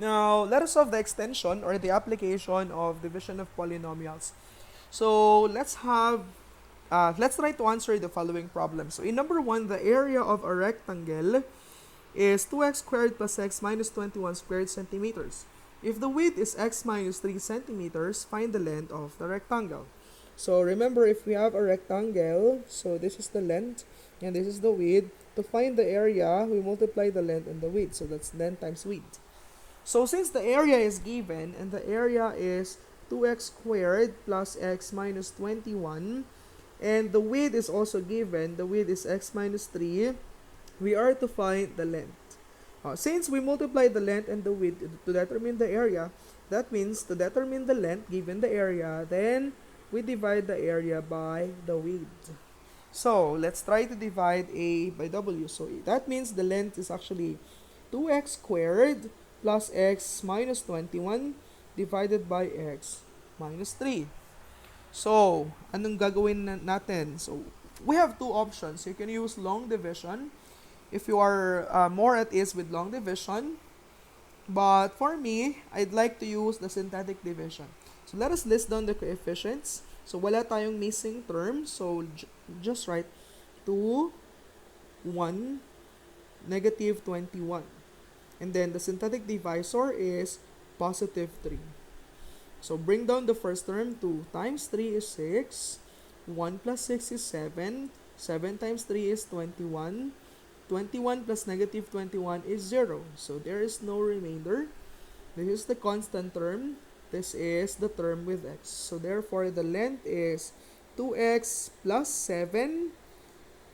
Now, let us solve the extension or the application of division of polynomials. So, let's try to answer the following problem. So, in number 1, the area of a rectangle is 2x squared plus x minus 21 squared centimeters. If the width is x minus 3 centimeters, find the length of the rectangle. So remember, if we have a rectangle, so this is the length and this is the width. To find the area, we multiply the length and the width. So that's length times width. So since the area is given and the area is 2x squared plus x minus 21 and the width is also given, the width is x minus 3, we are to find the length. Since we multiply the length and the width to determine the area, that means to determine the length given the area, then we divide the area by the width. So, let's try to divide A by W. So, that means the length is actually 2x squared plus x minus 21 divided by x minus 3. So, anong gagawin natin? So, we have two options. You can use long division if you are more at ease with long division. But for me, I'd like to use the synthetic division. So let us list down the coefficients. So wala tayong missing term. So just write 2, 1, negative 21. And then the synthetic divisor is positive 3. So bring down the first term. 2 times 3 is 6. 1 plus 6 is 7. 7 times 3 is 21. 21 plus negative 21 is 0. So there is no remainder. This is the constant term. This is the term with x. So therefore, the length is 2x plus 7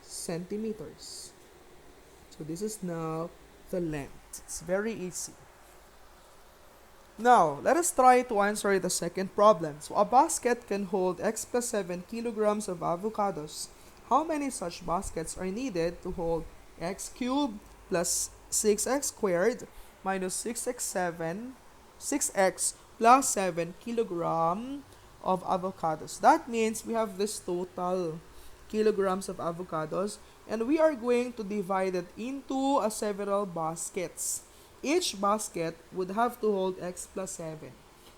centimeters. So this is now the length. It's very easy. Now, let us try to answer the second problem. So a basket can hold x plus 7 kilograms of avocados. How many such baskets are needed to hold x cubed plus 6x squared minus 6x plus 7 kilogram of avocados. That means we have this total kilograms of avocados and we are going to divide it into several baskets. Each basket would have to hold x plus 7.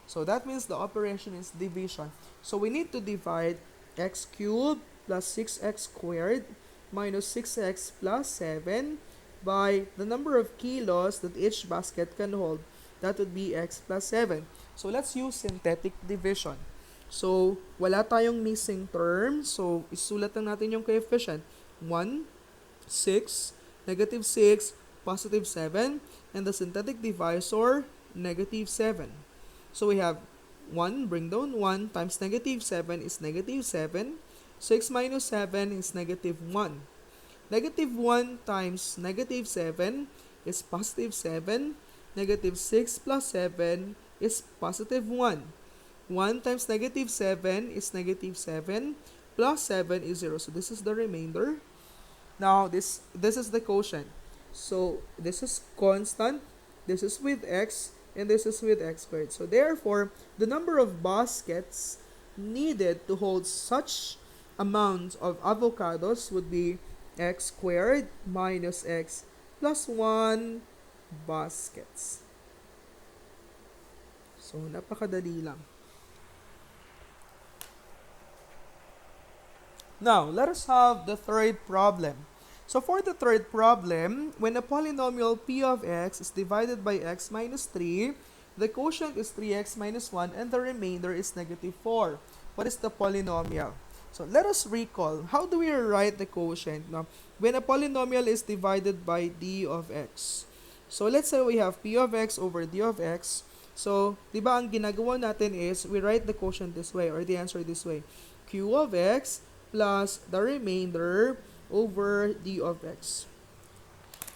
So that means the operation is division. So we need to divide x cubed plus 6x squared minus 6x plus 7 by the number of kilos that each basket can hold. That would be x plus 7. So let's use synthetic division. So wala tayong missing term. So isulat lang natin yung coefficient. 1, 6, negative 6, positive 7. And the synthetic divisor, negative 7. So we have 1, bring down 1 times negative 7 is negative 7. 6 minus 7 is negative 1. Negative 1 times negative 7 is positive 7. Negative 6 plus 7 is positive 1. 1 times negative 7 is negative 7. Plus 7 is 0. So this is the remainder. Now this is the quotient. So this is constant. This is with x. And this is with x squared. So therefore, the number of baskets needed to hold such amount of avocados would be x squared minus x plus 1 baskets. So, napakadali lang. Now, let us have the third problem. So, for the third problem, when a polynomial p of x is divided by x minus 3, the quotient is 3x minus 1 and the remainder is negative 4. What is the polynomial? So let us recall, how do we write the quotient now when a polynomial is divided by d of x? So let's say we have p of x over d of x. So, di ba ang ginagawa natin is we write the quotient this way or the answer this way. Q of x plus the remainder over d of x.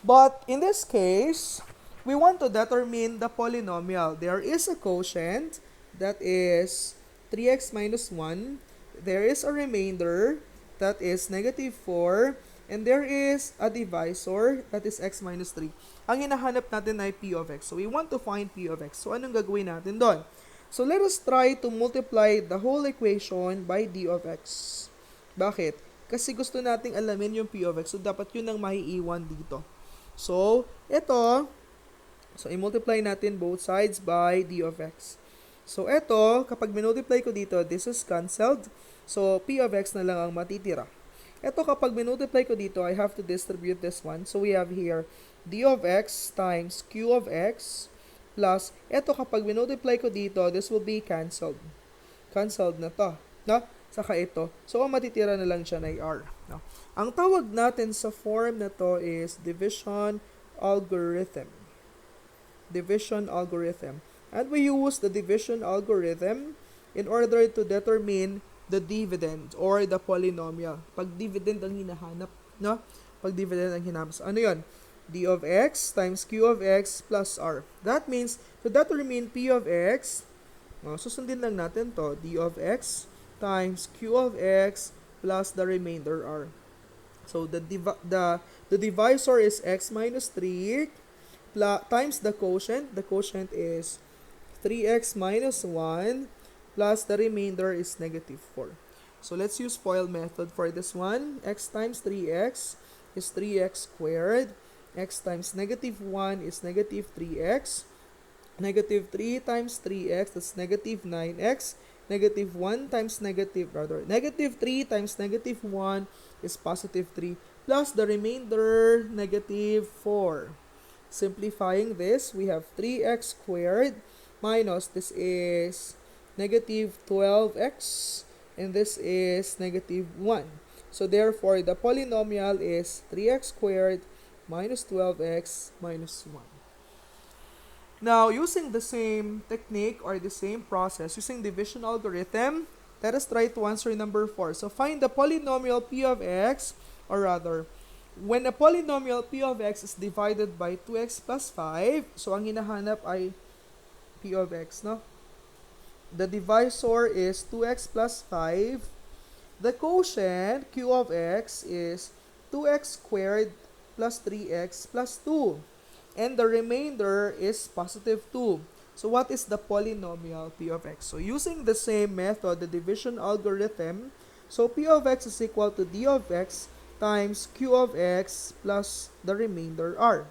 But in this case, we want to determine the polynomial. There is a quotient that is 3x minus 1. There is a remainder that is negative 4, and there is a divisor that is x minus 3. Ang hinahanap natin ay p of x. So, we want to find p of x. So, anong gagawin natin doon? So, let us try to multiply the whole equation by d of x. Bakit? Kasi gusto nating alamin yung p of x. So, dapat yun ang maiiwan dito. So, ito, So, i-multiply natin both sides by d of x. So, eto, kapag minultiply ko dito, this is cancelled. So, p of x na lang ang matitira. Eto, kapag minultiply ko dito, I have to distribute this one. So, we have here d of x times q of x plus, eto, kapag minultiply ko dito, this will be cancelled. Cancelled na to. No? Saka ito. So, ang matitira na lang siya na r. No? Ang tawag natin sa form na to is division algorithm. Division algorithm. And we use the division algorithm in order to determine the dividend or the polynomial. Pag dividend ang hinahanap, no? Pag dividend ang hinahanap. So, ano yun? D of x times q of x plus r. That means, to determine p of x, susundin lang natin to, d of x times q of x plus the remainder r. So, the divisor is x minus 3 times the quotient. The quotient is 3x minus 1 plus the remainder is negative 4. So let's use FOIL method for this one. X times 3x is 3x squared. X times negative 1 is negative 3x. Negative 3 times 3x, that's negative 9x. Negative 1 times negative 3 times negative 1 is positive 3 plus the remainder negative 4. Simplifying this, we have 3x squared minus this is negative 12x and this is negative 1. So therefore, the polynomial is 3x squared minus 12x minus 1. Now, using the same technique or the same process, using division algorithm, let us try to answer number 4. So find the polynomial p of x, or rather, when a polynomial p of x is divided by 2x plus 5, so ang hinahanap ay p of x, no? The divisor is 2x plus 5. The quotient, q of x, is 2x squared plus 3x plus 2. And the remainder is positive 2. So what is the polynomial p of x? So using the same method, the division algorithm, so p of x is equal to d of x times q of x plus the remainder r.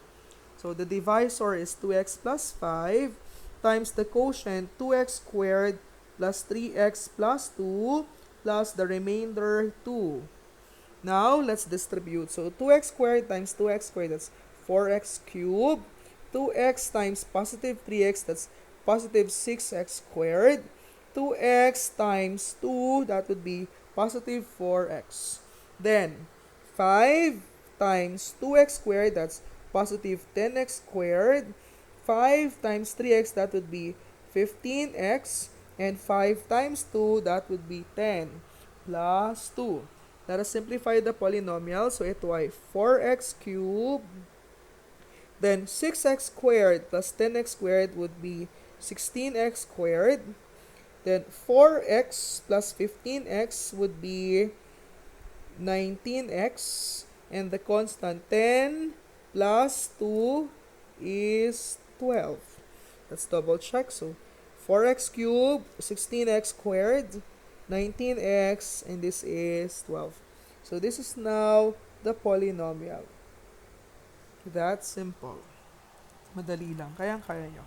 So the divisor is 2x plus 5 times the quotient 2x squared plus 3x plus 2 plus the remainder 2. Now, let's distribute. So 2x squared times 2x squared, that's 4x cubed. 2x times positive 3x, that's positive 6x squared. 2x times 2, that would be positive 4x. Then, 5 times 2x squared, that's positive 10x squared. 5 times 3x, that would be 15x. And 5 times 2, that would be 10 plus 2. Let us simplify the polynomial. So, ito ay 4x cubed. Then, 6x squared plus 10x squared would be 16x squared. Then, 4x plus 15x would be 19x, and the constant 10 plus 2 is 12. Let's double check. So 4x cubed, 16x squared, 19x, and this is 12. So this is now the polynomial. That's simple. Madali lang. Kayang-kaya nyo.